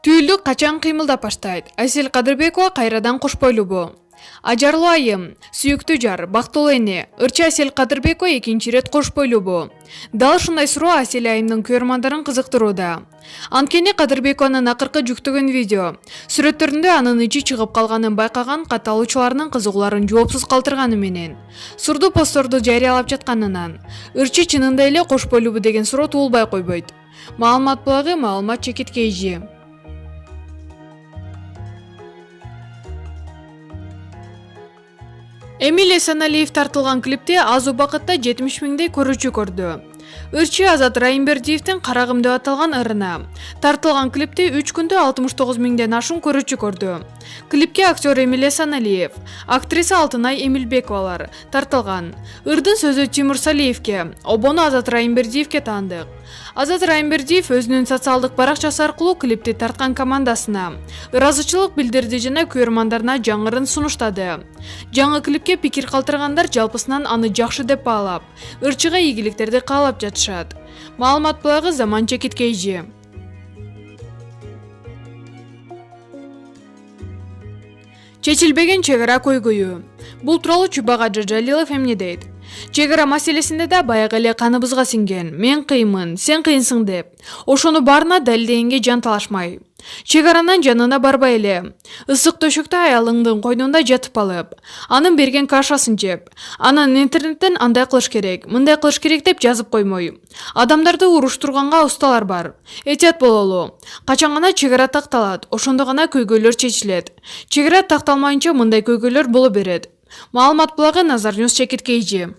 Түйүлдүк качан кыймылдап баштайт? Айсел Кадырбекова кайрадан кош бойлубу. Ажарлуу айым, сүйүктүү жар, бактылуу эне, ырчы Айсел Кадырбекова экинчи ирет кош бойлубу. Дал ушундай суроо Айсел айымдын көрөрмандарын кызыктырууда. Анткени Кадырбекованын акыркы жүктөгөн видео сүрөттөрүндө анын ичи чыгып калганын байкаган катталуучулардын кызыгууларын жоопсуз калтырганы менен сурдуу постторду жарыялап жатканынан ырчы чынында эле кош бойлубу деген суроо туулбай койбойт. Маалымат булагы, маалымат чекиткейжи. Эмиль Эсеналиев тартылган клипти аз убакытта 70 миңдей көрүүчү көрдү. Ырчы Азат Райымбердиевдин Карагым деп аталган ырына тартылган клипти 3 күндө 69 миңден ашуун көрүүчү көрдү. Клипке актер Эмиль Эсеналиев, актриса Алтынай Эмилбековалар тартылган. Ырдын сөзү Тимур Салиевке, обону Азат Райымбердиевке таандык. Азат Райымбердиев өзүнүн социалдык баракчасы аркылуу клипти тарткан командасына ыраазычылык билдирди жана көрөрмандарына жаңырын сунуштады. Жаңы клипке пикир калтыргандар жалпысынан аны жакшы деп баалап, ырчыга ийгиликтерди каалап жатышат. Маалымат булагы, Заман чекиткейжи. Чечилбеген чек ара көйгөйү. Бул тууралуу Чубак Ажажалилов эмне дейт? Чек ара маселесинде да баягы эле каныбызга сиңген, мен кыйынмын, сен кыйынсың деп, ошону баарына далилдегенге жан талашмай. Чек аранын жанына барбай эле, ысык төшөктө аялыңдын койнунда жатып алып, анын берген кашасын жеп, анан интернеттен андай кылыш керек, мындай кылыш керек деп жазып коймой. Адамдарды уруштурганга усталар бар. Этият бололу. Качан гана чек ара такталат, ошондо гана көйгөйлөр чечилет. Чек ара такталмайынча мындай көйгөйлөр боло берет. Маалымат булагы, Назар Ньюс чекиткейжи.